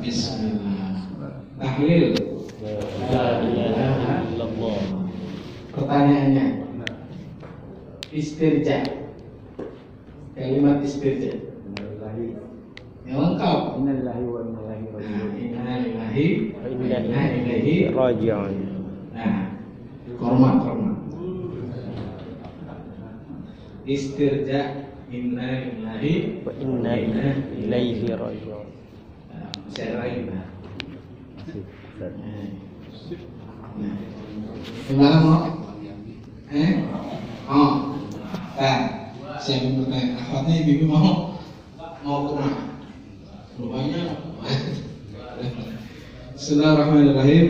Bismillah. Tahlil. La ilaha illallah. Pertanyaannya, istirja. Kalimat istirja. Yang lengkap. Innalillahi wa inna ilaihi raji'un. Inna lillahi Wa wa inna ilaihi raji'un. Nah, korma. Istirja. Inna lillahi Wa inna ilaihi raji'un. Saya lagi. Gimana mau? Saya bertanya. Akhwatnya bibi mau kemana? Rupanya. Bismillahirrahmanirrahim.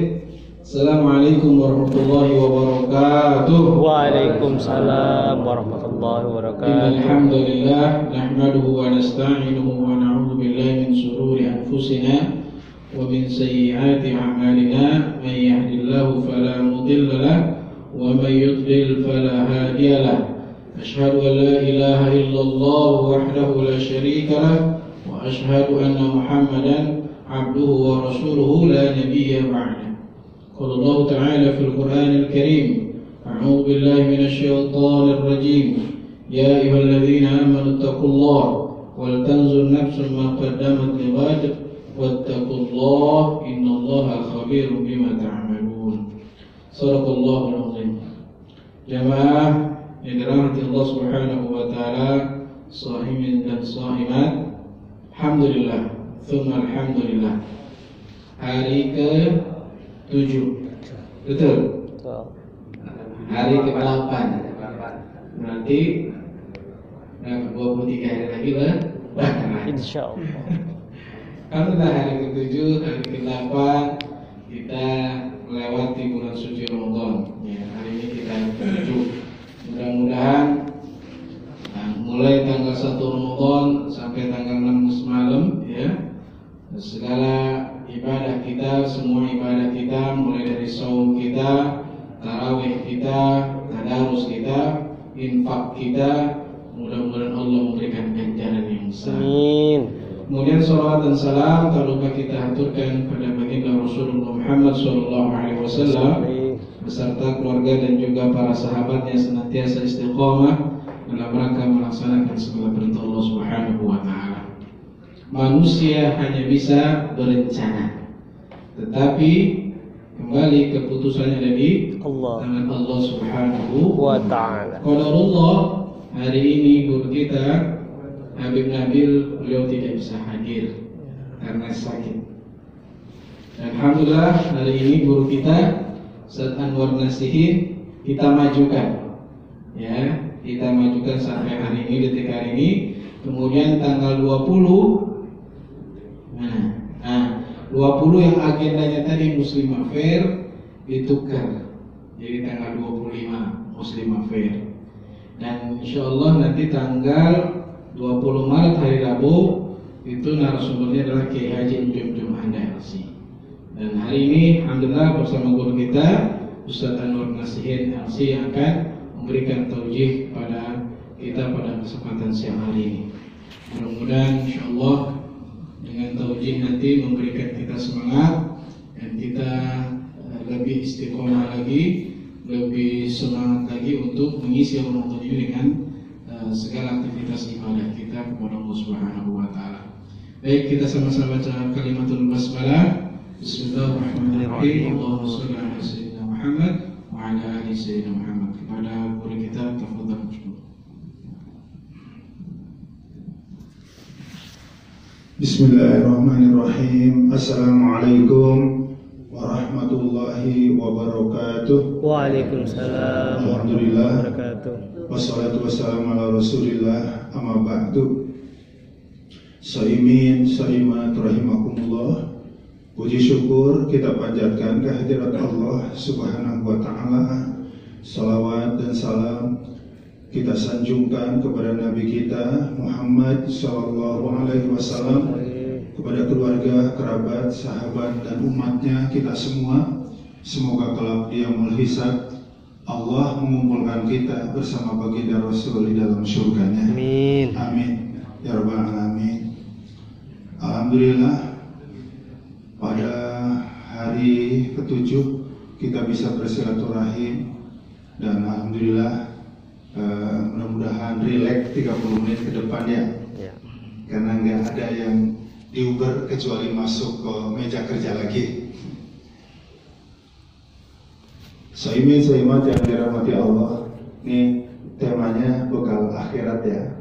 Assalamualaikum warahmatullahi wabarakatuh. Waalaikumsalam warahmatullahi wabarakatuh. Alhamdulillah nahmaduhu wa nasta'inuhu wa na'udzu billahi min shururi anfusina wa min sayyiati a'malina man yahdihillahu fala mudilla lahu wa man yudlil fala hadiya lahu. Asyhadu an la ilaha illallah wahdahu la syarika lahu wa asyhadu anna Muhammadan abduhu wa rasuluhu la nabiyya ba'da. Qala Allah ta'ala fil Qur'anil Karim, a'udzu billahi minasy syaithanir rajim. Ya ayyuhalladzina amanu taqullaha wal tanzur nafsun ma qaddamat lighad wattaqullaha innallaha khabirum bima ta'malun. Shadaqallahul azim. Jamaah yang dirahmati Allah Subhanahu wa taala, shahimin dan shahimat, alhamdulillah, tsumma alhamdulillah. Hari ke-7. Betul? Hari ke-8. Berarti 23 hari lagi lebaran. Insyaallah. Alhamdulillah, hari ke-7, hari ke-8 kita melewati bulan suci Ramadan. Ya, hari ini kita ke-7. Mudah-mudahan mulai tanggal 1 Ramadan sampai tanggal 6 malam ya, segala ibadah kita, semua ibadah kita, mulai dari saum kita, tarawih kita, tadarus kita, infak kita, mudah-mudahan Allah memberikan ganjaran yang besar. Amin. Kemudian salawat dan salam tak lupa kita haturkan pada baginda Rasulullah Muhammad SAW beserta keluarga dan juga para sahabatnya senantiasa istiqamah dalam rangka melaksanakan segala perintah Allah Subhanahu wa taala. Manusia hanya bisa berencana, tetapi kembali keputusannya ada di tangan Allah Subhanahu wa taala. Qadarullah, hari ini guru kita Habib Nabil, beliau tidak bisa hadir karena sakit. Dan alhamdulillah hari ini guru kita Ustaz Anwar Nasihin kita majukan, ya, kita majukan sampai hari ini, detik hari ini. Kemudian tanggal 20, 20 yang agendanya tadi Muslim Affair ditukar jadi tanggal 25 Muslim Affair. Dan insya Allah nanti tanggal 20 Maret hari Rabu itu narasumbernya adalah Kiai Haji Jum Anda LC. Dan hari ini alhamdulillah bersama guru kita Ustaz Anwar Nasihin LC yang akan memberikan taujih pada kita pada kesempatan siang hari ini. Mudah-mudahan insyaallah dengan taujih nanti memberikan kita semangat dan kita lebih istiqomah lagi, lebih semangat lagi untuk mengisi Ramadan ini dengan segala aktivitas ibadah kita kepada Allah Subhanahu wa taala. Baik, kita sama-sama baca kalimatul basmalah. Bismillahirrahmanirrahim. Allahumma shalli ala sayyidina Muhammad wa ala ali sayyidina Muhammad. Kepada guru kita, tafadhal. Bismillahirrahmanirrahim. Assalamualaikum warahmatullahi wabarakatuh. Waalaikumsalam warahmatullahi wabarakatuh. Wassalatu wassalamu ala Rasulillah, amma ba'du. Saimin, saimat rahimakumullah. Puji syukur kita panjatkan kehadirat Allah Subhanahu wa taala. Salawat dan salam kita sanjungkan kepada Nabi kita Muhammad sallallahu alaihi wasallam, kepada keluarga, kerabat, sahabat dan umatnya kita semua. Semoga kelak di yaumul hisab Allah mengumpulkan kita bersama baginda Rasul di dalam surganya. Amin. Amin. Ya rabbal alamin. Alhamdulillah, ketujuh kita bisa bersilaturahim, dan alhamdulillah mudah-mudahan rileks 30 menit ke depan ya. Karena nggak ada yang diuber kecuali masuk ke meja kerja lagi. Soimin-soimat yang dirahmati Allah, ini temanya bekal akhirat ya.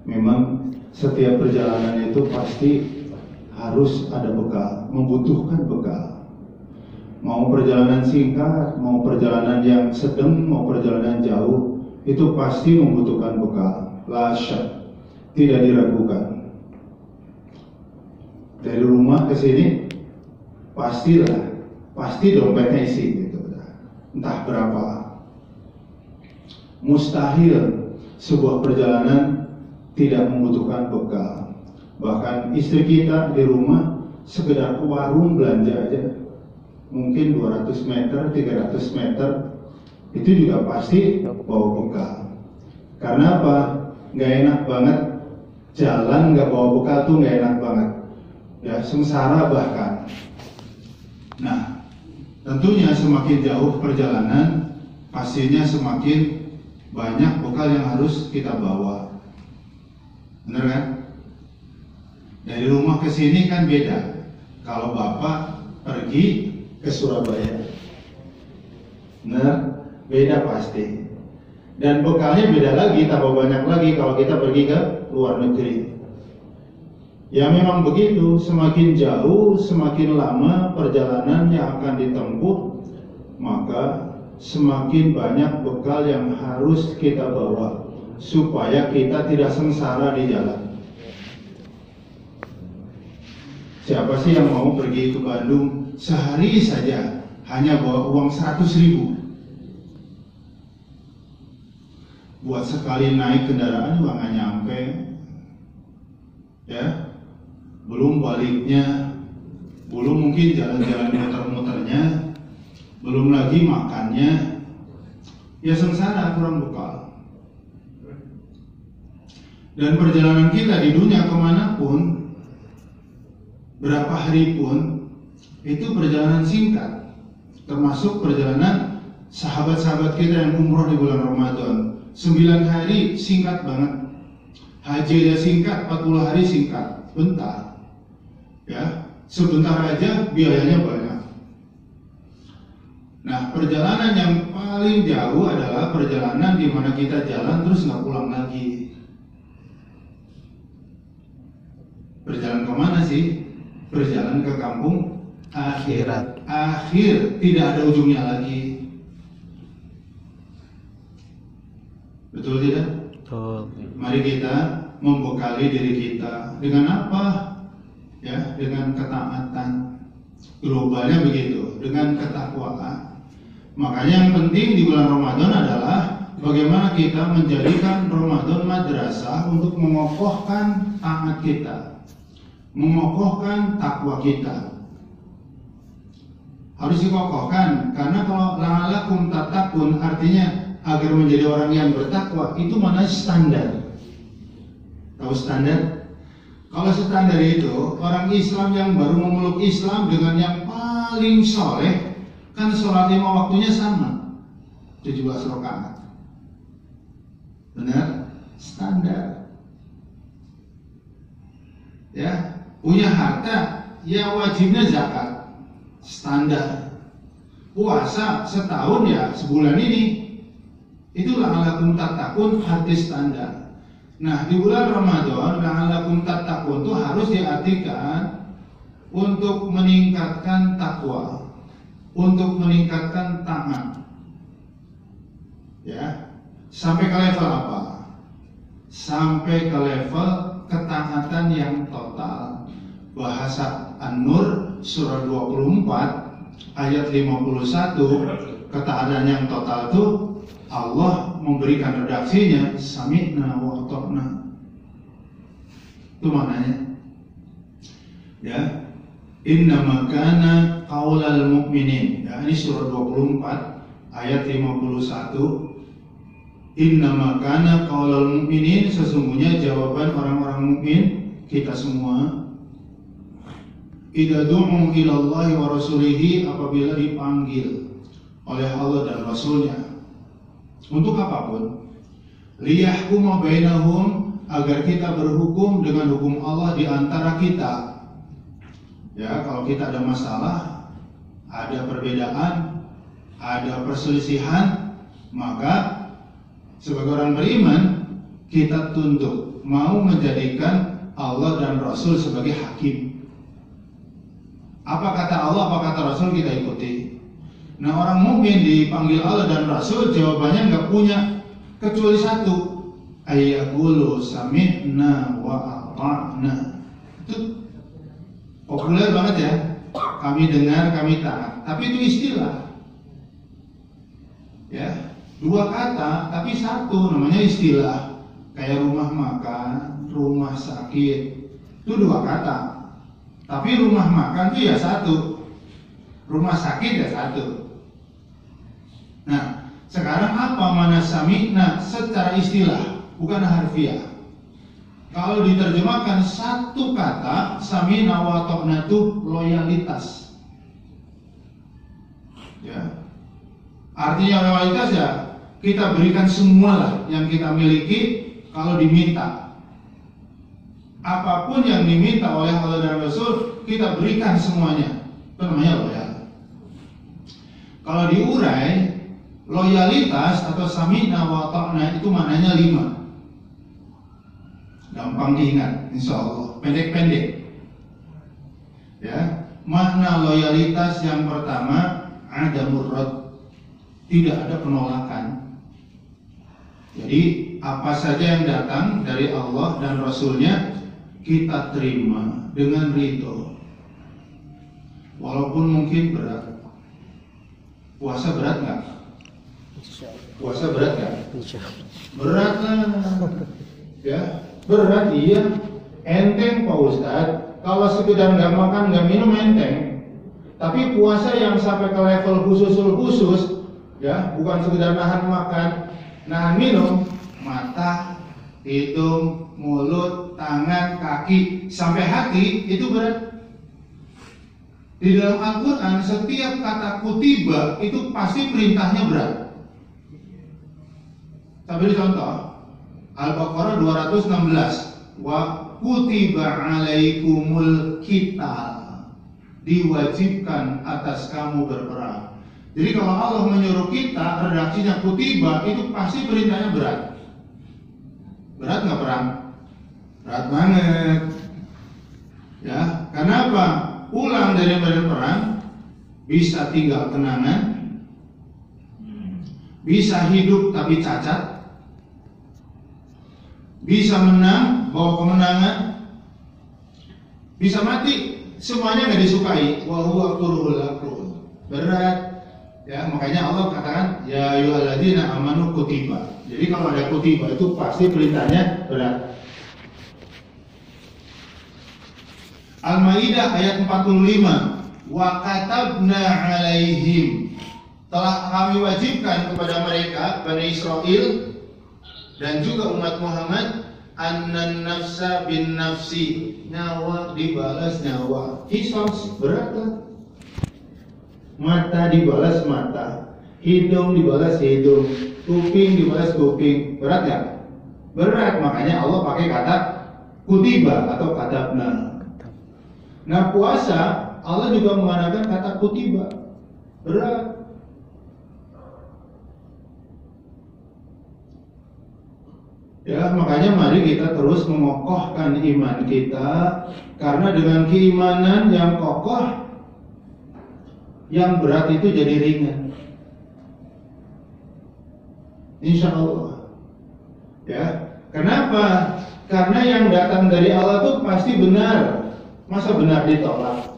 Memang setiap perjalanan itu pasti harus ada bekal, membutuhkan bekal. Mau perjalanan singkat, mau perjalanan yang sedang, mau perjalanan jauh, itu pasti membutuhkan bekal. La syak, tidak diragukan. Dari rumah ke sini pasti dompetnya isi gitu. Entah berapa. Mustahil sebuah perjalanan tidak membutuhkan bekal. Bahkan istri kita di rumah sekedar ke warung belanja aja, mungkin 200 meter, 300 meter, itu juga pasti bawa bekal. Karena apa? Nggak enak banget jalan nggak bawa bekal tuh, nggak enak banget. Ya, sengsara bahkan. Nah, tentunya semakin jauh perjalanan, pastinya semakin banyak bekal yang harus kita bawa. Bener kan? Dari rumah ke sini kan beda. Kalau bapak pergi ke Surabaya, bener? Beda pasti. Dan bekalnya beda lagi, tambah banyak lagi kalau kita pergi ke luar negeri. Ya memang begitu, semakin jauh, semakin lama perjalanan yang akan ditempuh, maka semakin banyak bekal yang harus kita bawa supaya kita tidak sengsara di jalan. Siapa sih yang mau pergi ke Bandung sehari saja hanya bawa uang 100.000? Buat sekali naik kendaraan juga nggak nyampe, ya. Belum baliknya, belum mungkin jalan-jalan muter-muternya, belum lagi makannya, ya sengsara kurang bekal. Dan perjalanan kita di dunia kemanapun, berapa hari pun, itu perjalanan singkat. Termasuk perjalanan sahabat-sahabat kita yang umroh di bulan Ramadan. 9 hari singkat banget. Haji aja singkat, 40 hari singkat, bentar. Ya, sebentar aja biayanya banyak. Nah, perjalanan yang paling jauh adalah perjalanan di mana kita jalan terus nggak pulang lagi. Berjalan kemana sih? Berjalan ke kampung akhirat. Akhir, tidak ada ujungnya lagi. Betul tidak? Betul. Mari kita membekali diri kita dengan apa? Ya, dengan ketaatan. Globalnya begitu, dengan ketakwaan. Makanya yang penting di bulan Ramadan adalah bagaimana kita menjadikan Ramadan madrasah untuk mengokohkan taat kita, mengokohkan takwa kita. Harus dikokohkan, karena kalau la'alakum tattaqun artinya agar menjadi orang yang bertakwa, itu mana standar. Tahu standar? Kalau standar itu, orang Islam yang baru memeluk Islam dengan yang paling soleh, kan sholat 5 waktunya sama, 17 rakaat. Benar? Standar. Ya, punya harta, ya wajibnya zakat. Standar. Puasa setahun ya sebulan ini. Itulah la'alakum tattaqun, hadis standar. Nah, di bulan Ramadan la'alakum tattaqun itu harus diartikan untuk meningkatkan takwa, untuk meningkatkan taat. Ya. Sampai ke level apa? Sampai ke level ketaatan yang total. Bahasa An-Nur surah 24 ayat 51, ketaatan yang total itu Allah memberikan redaksinya sami'na wa ata'na. Itu maknanya. Ya. Innama kana qaulal mu'minin. Ya, ini surah 24 ayat 51. Innama kana qaulal mu'minin, sesungguhnya jawaban orang-orang mukmin, kita semua, idza du'u ila Allah wa rasulihi, apabila dipanggil oleh Allah dan Rasulnya untuk apapun, liyahkuma bainahum, agar kita berhukum dengan hukum Allah di antara kita. Ya, kalau kita ada masalah, ada perbedaan, ada perselisihan, maka sebagai orang beriman kita tunduk, mau menjadikan Allah dan Rasul sebagai hakim. Apa kata Allah, apa kata Rasul, kita ikuti. Nah, orang mukmin dipanggil Allah dan Rasul, jawabannya nggak punya kecuali satu, ayyaqulu sami'na wa ata'na. Itu populer banget ya, kami dengar, kami taat. Tapi itu istilah, ya, dua kata tapi satu, namanya istilah. Kayak rumah makan, rumah sakit, itu dua kata. Tapi rumah makan itu ya satu, rumah sakit ya satu. Nah, sekarang apa mana sami'na secara istilah, bukan harfiah. Kalau diterjemahkan satu kata, sami'na wa ta'na itu loyalitas. Ya. Artinya loyalitas ya, kita berikan semualah yang kita miliki kalau diminta. Apapun yang diminta oleh Allah dan Rasul, kita berikan semuanya. Itu namanya loyal. Kalau diurai, loyalitas atau sami'na wa ta'na itu maknanya 5. Gampang diingat, insya Allah, pendek-pendek. Ya, makna loyalitas yang pertama ada murad, tidak ada penolakan. Jadi apa saja yang datang dari Allah dan Rasulnya kita terima dengan ridho, walaupun mungkin berat. Puasa berat nggak? Puasa berat nggak? Berat lah, ya. Berat iya, enteng Pak Ustadz. Kalau sekedar nggak makan nggak minum enteng. Tapi puasa yang sampai ke level khusus, ya, bukan sekedar nahan makan, nahan minum, mata, hidung, mulut, tangan, kaki, sampai hati, itu berat. Di dalam Al-Quran setiap kata kutiba itu pasti perintahnya berat. Saya beri contoh, Al-Baqarah 216, wa kutiba alaikumul qital, diwajibkan atas kamu berperang. Jadi kalau Allah menyuruh kita, redaksinya kutiba, itu pasti perintahnya berat. Berat nggak perang? Berat banget. Ya, karena apa? Pulang dari medan perang bisa tinggal kenangan, bisa hidup tapi cacat, bisa menang, bawa kemenangan, bisa mati, semuanya nggak disukai. Wa huwa kurhul lakum. Berat. Ya, makanya Allah katakan ya ayyuhalladzina amanu kutiba. Jadi kalau ada kutiba itu pasti perintahnya berat. Al-Maidah ayat 45, wa katabna alaihim, telah kami wajibkan kepada mereka Bani Israel dan juga umat Muhammad, annan nafsa bin nafsi, nyawa dibalas nyawa. Kisos, berat kan? Mata dibalas mata, hidung dibalas hidung, kuping dibalas kuping. Berat ya? Berat, makanya Allah pakai kata kutiba atau katabna. Nah, puasa Allah juga menggunakan kata kutiba. Berat. Ya, makanya mari kita terus mengokohkan iman kita, karena dengan keimanan yang kokoh, yang berat itu jadi ringan. Insya Allah. Ya, kenapa? Karena yang datang dari Allah itu pasti benar. Masa benar ditolak?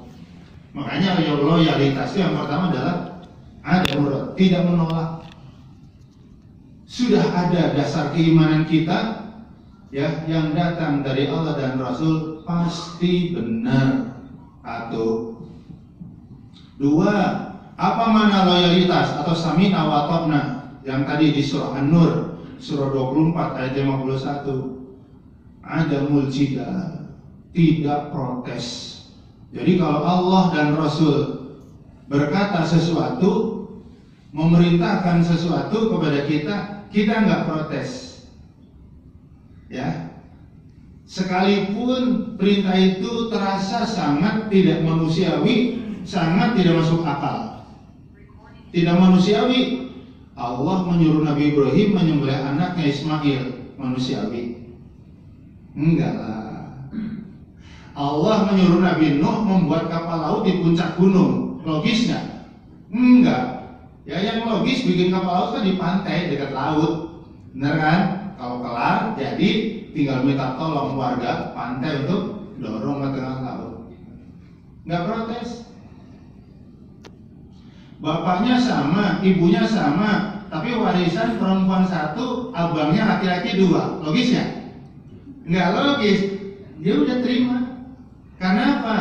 Makanya loyalitas yang pertama adalah ada murad, tidak menolak. Sudah ada dasar keimanan kita, ya, yang datang dari Allah dan Rasul pasti benar. Satu. Dua, apa makna loyalitas atau sami'na wa ta'na yang tadi di surah An-Nur, surah 24 ayat 51. Adamul jidal, tidak protes. Jadi kalau Allah dan Rasul berkata sesuatu, memerintahkan sesuatu kepada kita nggak protes. Ya. Sekalipun perintah itu terasa sangat tidak manusiawi, sangat tidak masuk akal. Tidak manusiawi. Allah menyuruh Nabi Ibrahim menyembelih anaknya Ismail, manusiawi? Enggak lah. Allah menyuruh Nabi Nuh membuat kapal laut di puncak gunung, logis nggak? Enggak. Ya yang logis bikin kapal laut kan di pantai dekat laut, benar kan? Kalau kelar, jadi tinggal minta tolong warga pantai untuk dorong ke tengah laut. Nggak protes. Bapaknya sama, ibunya sama, tapi warisan perempuan satu, abangnya laki-laki dua. Logis ya? Nggak logis. Dia udah terima. Karena apa?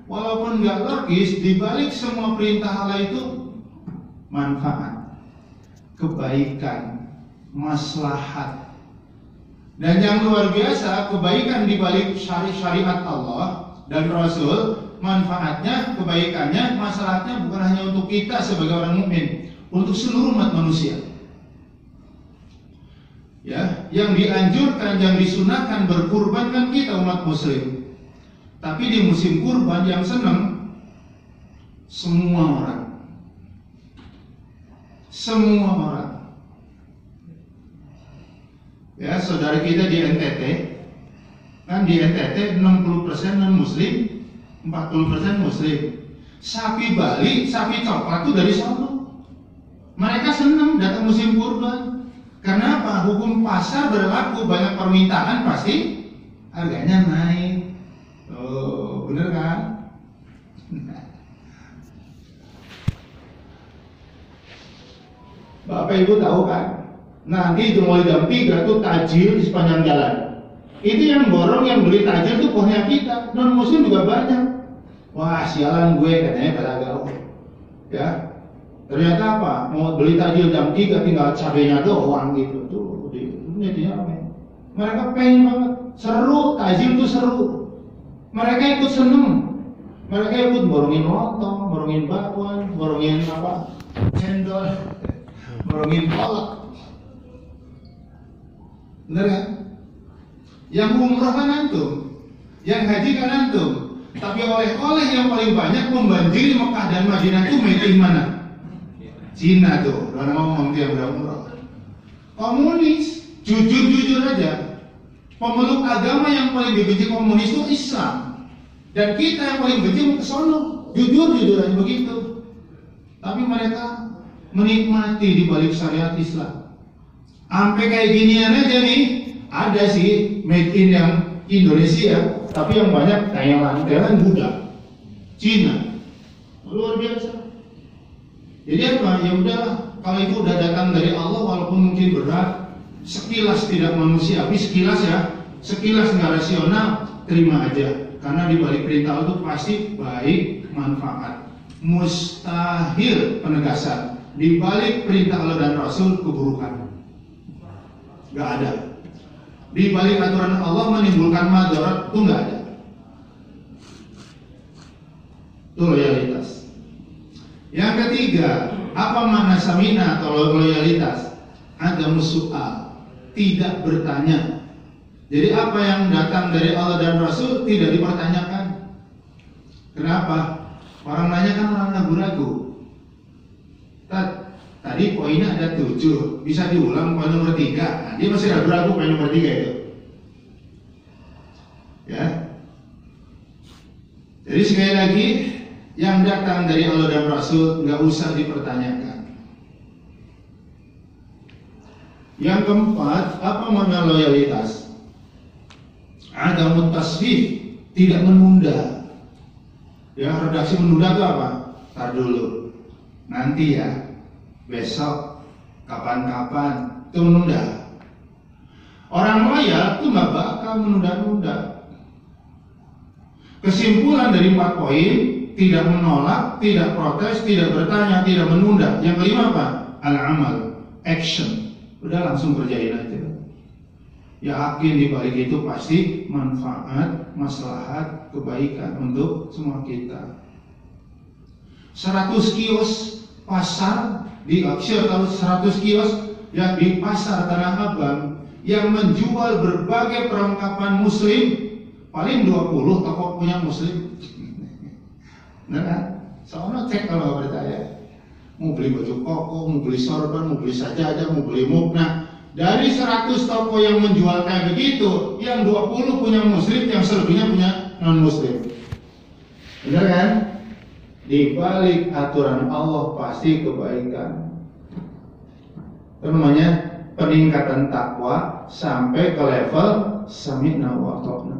Walaupun nggak logis, dibalik semua perintah Allah itu manfaat, kebaikan, maslahat. Dan yang luar biasa, kebaikan di balik syariat Allah dan Rasul, manfaatnya, kebaikannya, masalahnya bukan hanya untuk kita sebagai orang mukmin, untuk seluruh umat manusia. Ya, yang dianjurkan, yang disunahkan berkurban kan kita umat muslim. Tapi di musim kurban yang senang semua orang. Semua orang. Ya, saudara kita di NTT, kan di NTT 60% non muslim, 40% muslim. Sapi Bali, sapi coklat itu dari sana. Mereka senang datang musim kurban. Karena apa? Hukum pasar berlaku, banyak permintaan pasti harganya naik. Oh, bener kan? Bapak Ibu tahu kan? Nanti itu mulai jam 3 tuh tajil di sepanjang jalan. Itu yang borong, yang beli tajil tuh pohnya kita. Non muslim juga banyak. Wah sialan gue katanya pada gaul. Ya, ternyata apa? Mau beli tajil jam 3 tinggal cabenya doang gitu. Tuh di ramai. Mereka pengen banget. Seru, tajil tuh seru. Mereka ikut seneng. Mereka ikut borongin lontong, borongin bakwan, borongin apa? Cendol, borongin kolak. Bener kan? Yang umroh kan antum, yang haji kan antum. Tapi oleh-oleh yang paling banyak membanjiri Mekah dan Madinah itu made in mana? Cina tuh, orang ngomong dia udah umroh. Komunis, jujur aja. Pemeluk agama yang paling dibenci komunis itu Islam. Dan kita yang paling benci mau ke sono. Jujur aja begitu. Tapi mereka menikmati di balik syariat Islam. Sampai kayak ginian aja nih, ada sih made in yang Indonesia, tapi yang banyak Thailand Buddha, Cina, luar biasa. Jadi apa? Ya udah, kalau itu udah datang dari Allah, walaupun mungkin berat, sekilas tidak manusiawi, sekilas nggak rasional, terima aja. Karena di balik perintah itu pasti baik, manfaat. Mustahil penegasan. Di balik perintah Allah dan Rasul keburukan. Gak ada. Di balik aturan Allah menimbulkan madarat itu gak ada. Itu loyalitas. Yang ketiga, apa makna samina atau loyalitas? Ada musu'al, tidak bertanya. Jadi apa yang datang dari Allah dan Rasul tidak dipertanyakan. Kenapa? Orang nanya kan orang ragu-ragu. Tadi poinnya ada 7, bisa diulang poin nomor 3. Nah, dia masih ragu-ragu poin nomor 3 itu. Ya. Jadi sekali lagi, yang datang dari Allah dan Rasul nggak usah dipertanyakan. Yang keempat, apa makna loyalitas? Ada mutasfif, tidak menunda. Ya, redaksi menunda itu apa? Tar dulu, nanti ya. Besok, kapan-kapan, itu menunda. Orang loyal itu nggak bakal menunda-nunda. Kesimpulan dari 4 poin, tidak menolak, tidak protes, tidak bertanya, tidak menunda. Yang kelima apa? Al-amal, action. Udah langsung kerjain aja. Yakin di balik itu pasti manfaat, maslahat, kebaikan untuk semua kita. 100 kios pasar di 100 kios yang di pasar Tanah Abang yang menjual berbagai perlengkapan muslim, paling 20 toko punya muslim. Benar kan? Soalnya cek kalau percaya. Mau beli baju koko, mau beli sorban, mau beli sajadah, mau beli mukna. Dari 100 toko yang menjual kayak begitu, yang 20 punya muslim, yang selebihnya punya non muslim. Benar kan? Di balik aturan Allah pasti kebaikan. Itu namanya peningkatan takwa sampai ke level sami'na wa ata'na.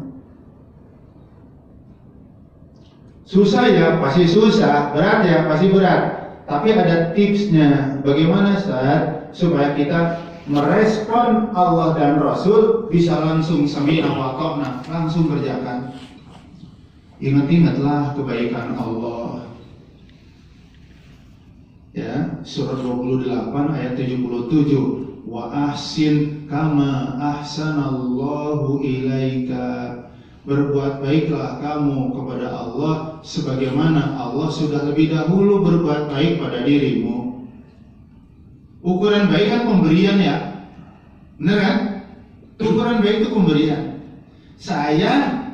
Susah ya, pasti susah. Berat ya, pasti berat. Tapi ada tipsnya. Bagaimana Ustaz? Supaya kita merespon Allah dan Rasul bisa langsung sami'na wa ata'na, langsung kerjakan. Ingat-ingatlah kebaikan Allah. Ya, surat 28 ayat 77. Wa ahsin kama ahsanallahu ilaika. Berbuat baiklah kamu kepada Allah sebagaimana Allah sudah lebih dahulu berbuat baik pada dirimu. Ukuran baik kan pemberian ya, benar kan? Ukuran baik itu pemberian. Saya,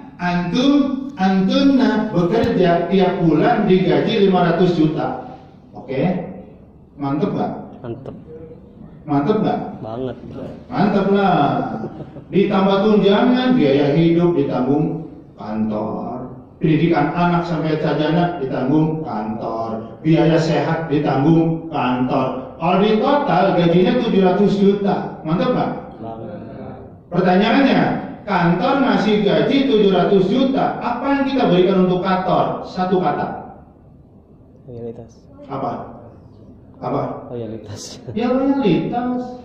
antunna bekerja tiap bulan digaji 500 juta. Oke, mantep gak? Mantep. Mantep gak? Banget. Mantep lah. Ditambah tunjangan, biaya hidup ditanggung kantor. Pendidikan anak sampai sarjana ditanggung kantor. Biaya sehat ditanggung kantor. Kalau di total gajinya 700 juta. Mantap gak? Pertanyaannya, kantor ngasih gaji 700 juta. Apa yang kita berikan untuk kantor? Satu kata. Loyalitas. Apa? Apa? Loyalitas. Ya loyalitas.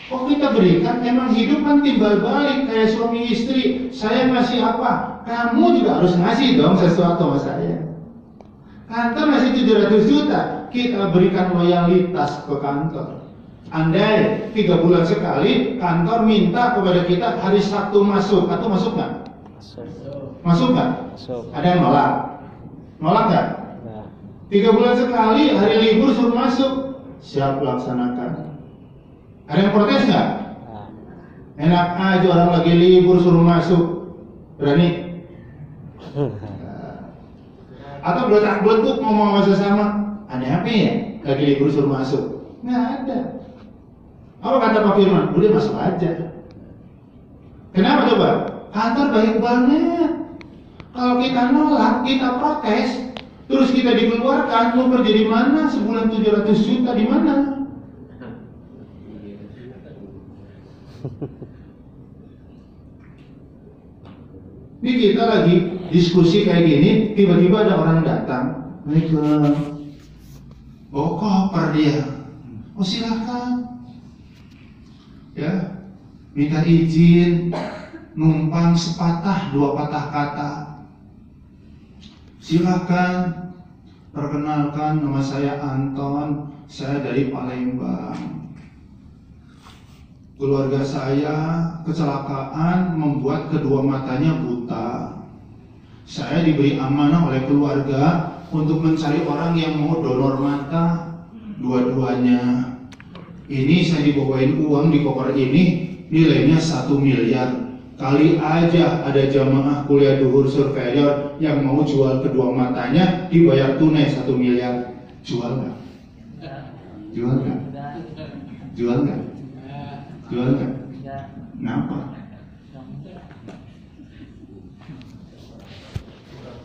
Oh kita berikan, emang hidup kan timbal balik kayak suami istri. Saya ngasih apa? Kamu juga harus ngasih dong sesuatu sama saya. Kantor ngasih 700 juta, kita berikan loyalitas ke kantor. Andai 3 bulan sekali kantor minta kepada kita hari Sabtu masuk, atau masuk nggak? Masuk. Masuk nggak? Masuk. Ada yang nolak? Nolak nggak? Nah. 3 bulan sekali hari libur suruh masuk, siap laksanakan. Ada yang protes nggak? Nah. Enak aja orang lagi libur suruh masuk, berani? Atau beletak-beletuk ngomong sama sesama, aneh apa ya? Lagi libur suruh masuk? Nggak ada. Apa kata Pak Firman? Udah masuk aja. Kenapa coba? Kantor baik banget. Kalau kita nolak, kita protes, terus kita dikeluarkan, mau kerja di mana? Sebulan 700 juta di mana? Ini kita lagi diskusi kayak gini, tiba-tiba ada orang datang. Assalamualaikum. Oh koper dia. Oh silakan. Ya, minta izin numpang sepatah 2 patah kata. Silakan. Perkenalkan, nama saya Anton. Saya dari Palembang. Keluarga saya kecelakaan membuat kedua matanya buta. Saya diberi amanah oleh keluarga untuk mencari orang yang mau donor mata dua-duanya. Ini saya dibawain uang di koper ini, nilainya 1 miliar. Kali aja ada jamaah kuliah duhur surveyor yang mau jual kedua matanya, dibayar tunai 1 miliar. Jual nggak? Jual nggak? Jual nggak? Jual nggak? Kenapa?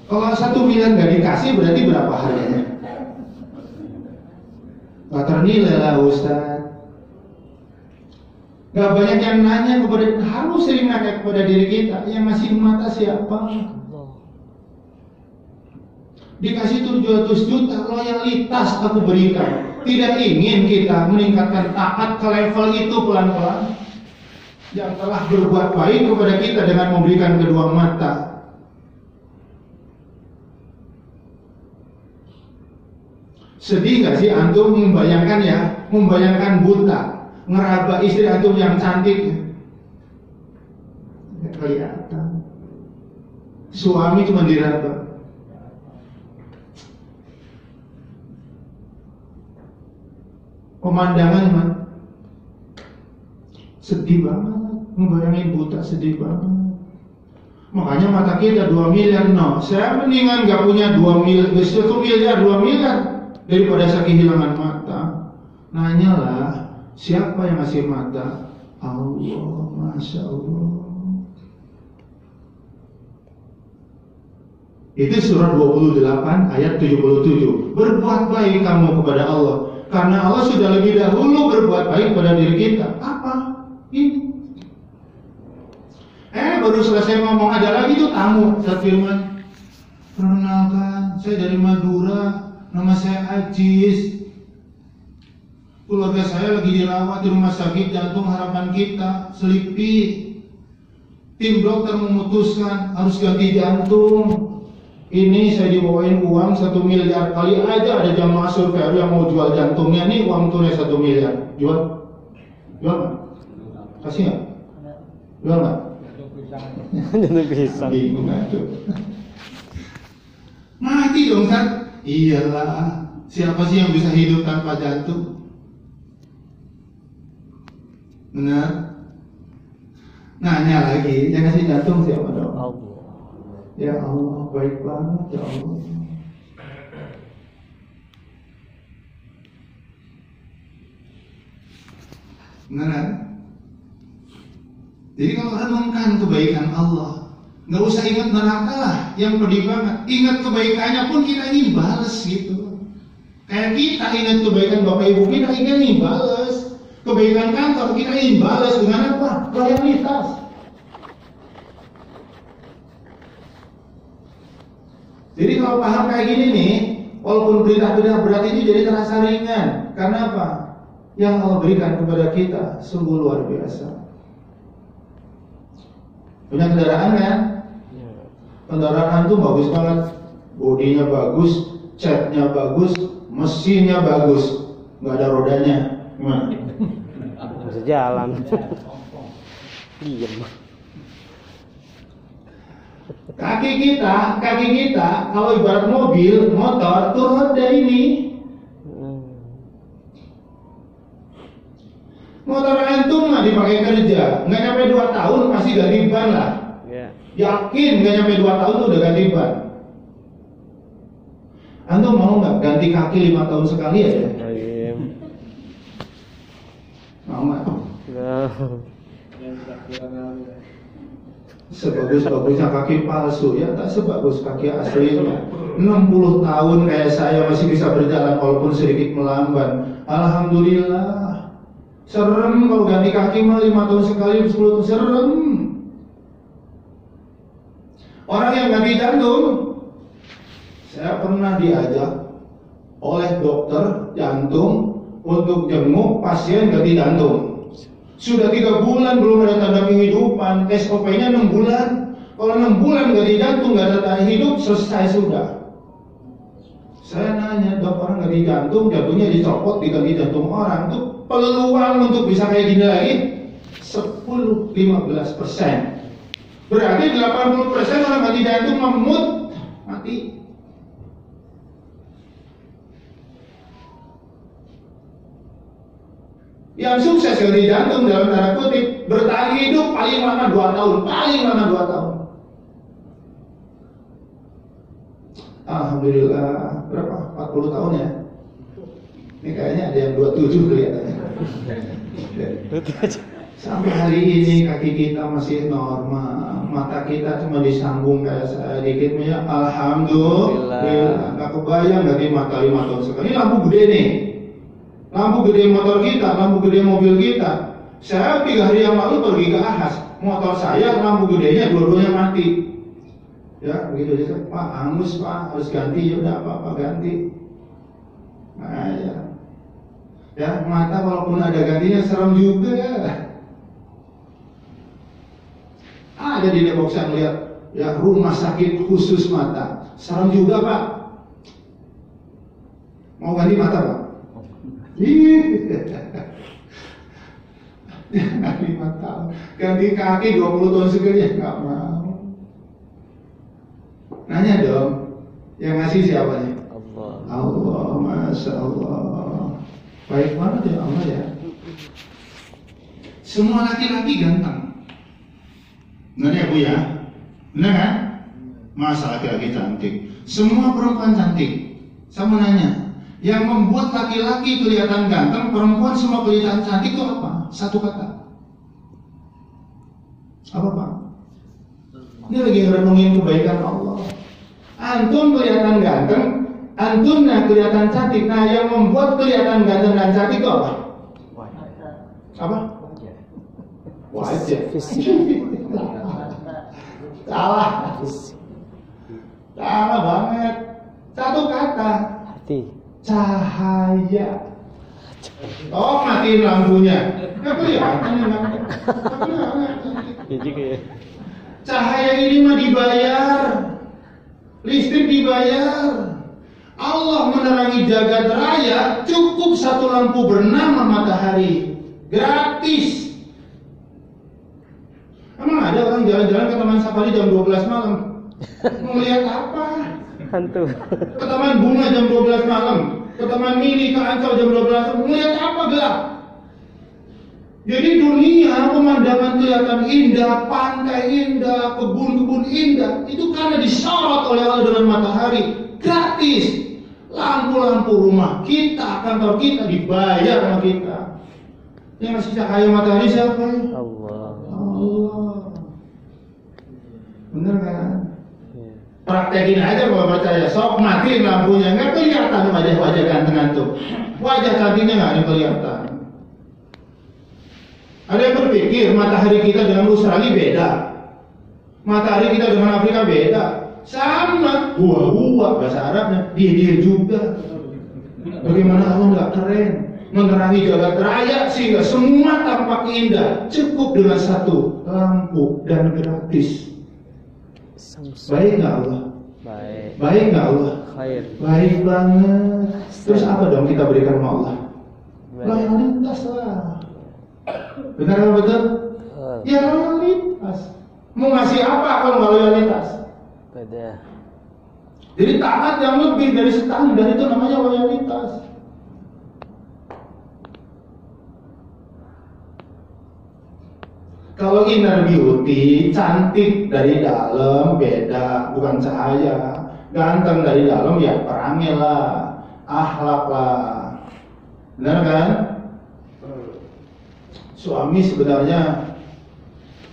Kalau 1 miliar nggak dikasih berarti berapa harganya? Gak ternilai lah Ustaz. Gak banyak yang nanya kepada, harus sering nanya kepada diri kita, yang ngasih mata siapa? Dikasih 700 juta, loyalitas aku berikan. Tidak ingin kita meningkatkan taat ke level itu pelan-pelan. Yang telah berbuat baik kepada kita dengan memberikan kedua mata. Sedih gak sih antum membayangkan ya, membayangkan buta ngeraba istri antum yang cantik, Suami cuma diraba. Pemandangan man, sedih banget. Ngebayangin buta sedih banget. Makanya mata kita 2 miliar. No, saya mendingan gak punya 2 miliar, 1 miliar, 2 miliar daripada saya kehilangan mata. Nanyalah, siapa yang ngasih mata? Allah, Masya Allah. Itu surah 28 ayat 77. Berbuat baik kamu kepada Allah, karena Allah sudah lebih dahulu berbuat baik pada diri kita. Apa? Ini. Baru selesai ngomong ada lagi tuh tamu. Ustaz Firman, perkenalkan, saya dari Madura, nama saya Ajis. Keluarga saya lagi dirawat di rumah sakit jantung harapan kita, Selipi. Tim dokter memutuskan harus ganti jantung. Ini saya dibawain uang 1 miliar. Kali aja ada jamaah survei yang mau jual jantungnya, nih uang tunai 1 miliar. Jual? Jual nggak? Kasih nggak? Jual nggak? Jantung pisang. Bingung aja. Mati dong kan? Iyalah. Siapa sih yang bisa hidup tanpa jantung? Benar? Nanya lagi, yang kasih jantung siapa dong? Allah. Ya Allah, baik banget ya Allah. Benar? Jadi kalau renungkan kebaikan Allah, nggak usah ingat neraka lah, yang pedih banget. Ingat kebaikannya pun kita ingin balas gitu. Kayak kita ingat kebaikan Bapak Ibu kita ingin balas. Kebaikan kantor kita ingin balas dengan apa? Loyalitas. Jadi kalau paham kayak gini nih, walaupun berita-berita berat ini jadi terasa ringan. Karena apa? Yang Allah berikan kepada kita sungguh luar biasa. Punya kendaraan kan? Kendaraan tuh bagus banget. Bodinya bagus, catnya bagus, mesinnya bagus. Nggak ada rodanya. Gimana? Bisa jalan. Diam. Kaki kita kalau ibarat mobil, motor, tuh roda ini. Motor antum nggak dipakai kerja, nggak nyampe 2 tahun masih ganti ban lah. Yakin nggak nyampe 2 tahun tuh udah ganti ban. Antum mau nggak ganti kaki 5 tahun sekali aja? Mau nggak? Sebagus-bagusnya kaki palsu ya, tak sebagus kaki aslinya. 60 tahun kayak saya masih bisa berjalan walaupun sedikit melamban. Alhamdulillah. Serem kalau ganti kaki mah 5 tahun sekali, 10 tahun serem. Orang yang ganti jantung, saya pernah diajak oleh dokter jantung untuk jenguk pasien ganti jantung. Sudah 3 bulan belum ada tanda kehidupan, SOP-nya 6 bulan. Kalau 6 bulan ganti jantung nggak ada tanda hidup, selesai sudah. Saya nanya, dok, orang ganti jantung, jantungnya dicopot diganti jantung orang, tuh peluang untuk bisa kayak gini lagi 10-15%. Berarti 80% orang ganti jantung memut mati. Yang sukses ganti jantung dalam tanda kutip bertahan hidup paling lama 2 tahun, paling lama 2 tahun. Alhamdulillah, berapa? 40 tahun ya. Ini kayaknya ada yang 27 kelihatannya. Sampai hari ini kaki kita masih normal, mata kita cuma disambung kayak saya dikit ya. Alhamdulillah. Gak kebayang ganti mata 5 tahun sekali. Ini lampu gede nih. Lampu gede motor kita, lampu gede mobil kita. Saya 3 hari yang lalu pergi ke Ahas. Motor saya lampu gedenya dua-duanya mati. Ya begitu aja. Pak, hangus Pak, harus ganti. Ya udah apa-apa ganti. Nah ya. Ya mata walaupun ada gantinya serem juga. Ada di Depok saya lihat ya rumah sakit khusus mata. Serem juga Pak. Mau ganti mata Pak? Ganti mata, ganti kaki 20 tahun sekali ya nggak mau. Nanya dong, yang ngasih siapa nih? Allah. Allah, Masya Allah. Baik banget ya Allah ya. Semua laki-laki ganteng. Benar ya Bu ya? Benar kan? Masa laki-laki cantik? Semua perempuan cantik. Saya mau nanya, yang membuat laki-laki kelihatan ganteng, perempuan semua kelihatan cantik itu apa? Satu kata. Apa Pak? Ini lagi ngerenungin kebaikan Allah. Antum kelihatan ganteng, antumnya kelihatan cantik. Nah, yang membuat kelihatan ganteng dan cantik itu apa? Apa? Wajah. Salah banget. Satu kata. Hati. Cahaya. Oh, matiin lampunya. Nggak kelihatan ya, nggak kelihatan. Ya juga ya. Cahaya ini mah dibayar. Listrik dibayar. Allah menerangi jagat raya cukup satu lampu bernama matahari. Gratis. Emang ada orang jalan-jalan ke Taman Safari jam 12 malam? Mau lihat apa? Hantu. Ke Taman Bunga jam 12 malam, ke Taman Mini, ke Ancol jam 12 malam, mau lihat apa gelap? Jadi dunia pemandangan kelihatan indah, pantai indah, kebun-kebun indah, itu karena disorot oleh Allah dengan matahari, gratis. Lampu-lampu rumah kita, kantor kita dibayar sama kita. Yang ngasih cahaya matahari siapa? Allah. Allah. Bener kan? Ya. Praktekin aja kalau percaya. Sok matiin lampunya, nggak kelihatan wajah-wajah ganteng antum. Wajah cantiknya nggak ada kelihatan. Ada yang berpikir matahari kita dengan Australia beda, matahari kita dengan Afrika beda. Sama, gua bahasa Arabnya, dia juga. Bagaimana Allah nggak keren? Menerangi jagat raya sehingga semua tampak indah, cukup dengan satu lampu dan gratis. Baik nggak Allah? Baik. Baik nggak Allah? Khair. Baik banget. Terus apa dong kita berikan sama Allah? Baik. Loyalitas lah. Benar apa betul? Ya loyalitas. Mau ngasih apa kalau nggak loyalitas? Beda. Jadi taat yang lebih dari standar itu namanya loyalitas. Kalau inner beauty, cantik dari dalam beda, bukan cahaya. Ganteng dari dalam ya perangai lah, akhlak lah. Benar kan? Suami sebenarnya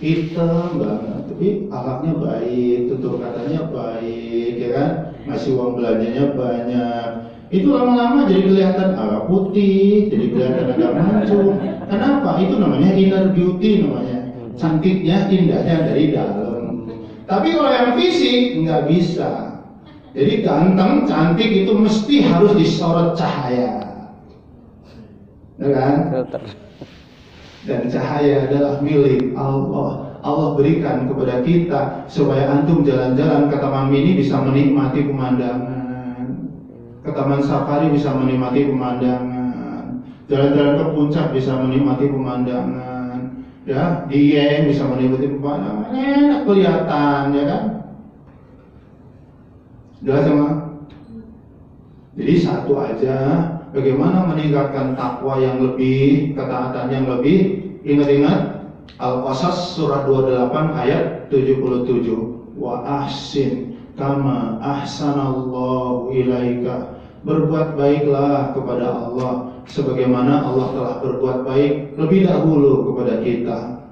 hitam banget, tapi akhlaknya baik, tutur katanya baik, ya kan? Ngasih uang belanjanya banyak. Itu lama-lama jadi kelihatan agak putih, jadi kelihatan agak mancung. Kenapa? Itu namanya inner beauty namanya. Cantiknya, indahnya dari dalam. Tapi kalau yang fisik nggak bisa. Jadi ganteng, cantik itu mesti harus disorot cahaya, ya kan? Filter. Dan cahaya adalah milik Allah. Allah berikan kepada kita supaya antum jalan-jalan ke Taman Mini bisa menikmati pemandangan, ke Taman Safari bisa menikmati pemandangan, jalan-jalan ke puncak bisa menikmati pemandangan. Ya, dia bisa menikmati pemandangan, enak kelihatan, ya kan? Jelas sama? Jadi satu aja, bagaimana meningkatkan takwa yang lebih, ketaatan yang lebih. Ingat-ingat Al-Qasas surah 28 ayat 77. Wa ahsin kama ahsanallahu ilaika. Berbuat baiklah kepada Allah sebagaimana Allah telah berbuat baik lebih dahulu kepada kita.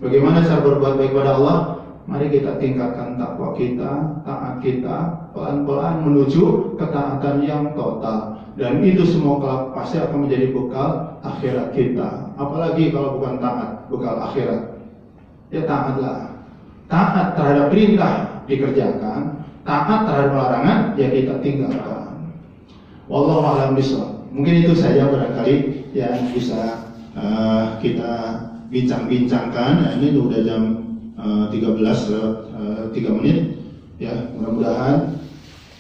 Bagaimana cara berbuat baik kepada Allah? Mari kita tingkatkan takwa kita, taat kita, pelan-pelan menuju ketaatan yang total. Dan itu semua kelak pasti akan menjadi bekal akhirat kita. Apalagi kalau bukan taat, bekal akhirat. Ya taatlah. Taat terhadap perintah dikerjakan, taat terhadap larangan ya kita tinggalkan. Wallahu a'lam bishawab. Mungkin itu saja barangkali yang bisa kita bincang-bincangkan. Ya, ini udah jam 13 3 menit. Ya, mudah-mudahan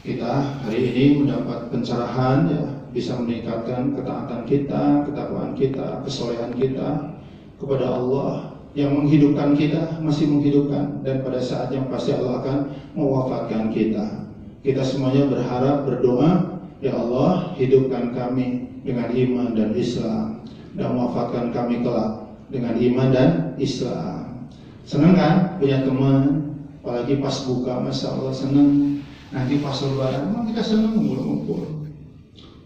kita hari ini mendapat pencerahan, ya, bisa meningkatkan ketaatan kita, ketakwaan kita, kesolehan kita kepada Allah yang menghidupkan kita masih menghidupkan, dan pada saat yang pasti Allah akan mewafatkan kita. Kita semuanya berharap, berdoa, ya Allah, hidupkan kami dengan iman dan Islam, dan wafatkan kami kelak dengan iman dan Islam. Senang kan punya teman, apalagi pas buka, Masya Allah senang. Nanti pas lebaran memang kita senang ngumpul-ngumpul.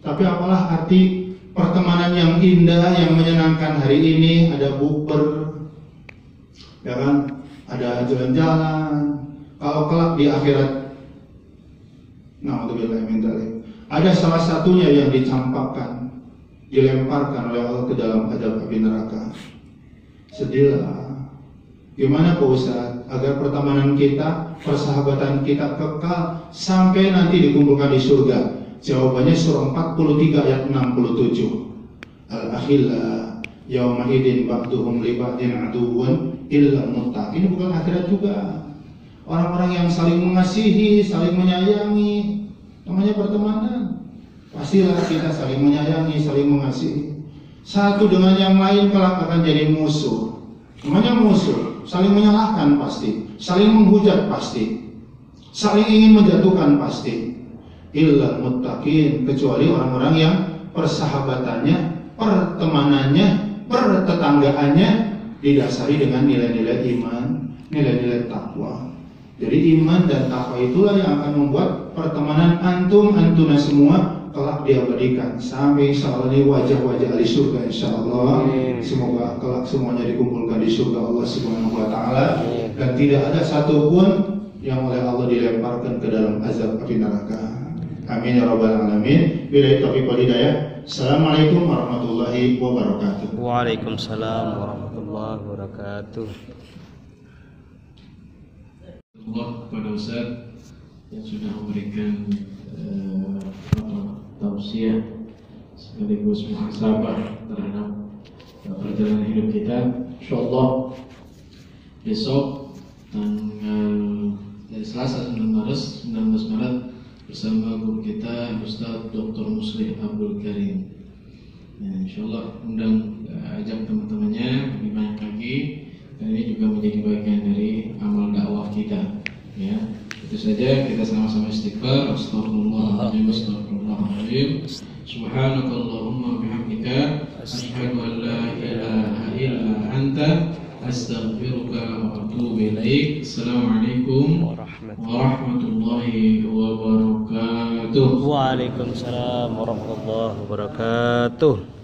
Tapi apalah arti pertemanan yang indah, yang menyenangkan hari ini? Ada bukber, ya kan? Ada jalan-jalan. Kalau kelak di akhirat, na'udzubillahi min dzalik, ada salah satunya yang dicampakkan, dilemparkan oleh Allah ke dalam azab api neraka. Sedihlah. Gimana Pak Ustaz agar pertemanan kita, persahabatan kita kekal sampai nanti dikumpulkan di surga? Jawabannya surah 43 ayat 67. Al-akhilla yawma idin ba'duhum li ba'din aduwwun illa muttaqin. Ini bukan akhirat juga. Orang-orang yang saling mengasihi, saling menyayangi, namanya pertemanan. Pastilah kita saling menyayangi, saling mengasihi. Satu dengan yang lain kelak akan jadi musuh. Namanya musuh, saling menyalahkan pasti, saling menghujat pasti, saling ingin menjatuhkan pasti. Illa muttaqin, kecuali orang-orang yang persahabatannya, pertemanannya, pertetanggaannya didasari dengan nilai-nilai iman, nilai-nilai takwa. Jadi iman dan takwa itulah yang akan membuat pertemanan antuna semua kelak diabadikan sampai insyaallah ini wajah-wajah ahli surga insyaallah. Semoga kelak semuanya dikumpulkan di surga Allah Subhanahu wa taala, dan tidak ada satupun yang oleh Allah dilemparkan ke dalam azab api neraka. Amin ya rabbal alamin. Billahi taufiq wal hidayah. Assalamualaikum warahmatullahi wabarakatuh. Waalaikumsalam warahmatullahi wabarakatuh. Allah kepada Ustaz yang sudah memberikan tausiah sekaligus muhasabah terhadap perjalanan hidup kita. Insyaallah besok tanggal Selasa 19 Maret bersama guru kita Ustaz Dr. Muslih Abdul Karim. Ya, insyaallah undang ajak teman-temannya lebih banyak lagi, dan ini juga menjadi bagian dari amal dakwah kita. Ya, itu saja, kita sama-sama istighfar. Astagfirullahaladzim, astagfirullahaladzim. Subhanakallahumma bihamdika asyhadu an la ilaha illa anta astaghfiruka wa atubu ilaik. Assalamualaikum warahmatullahi wabarakatuh. Waalaikumsalam warahmatullahi wabarakatuh.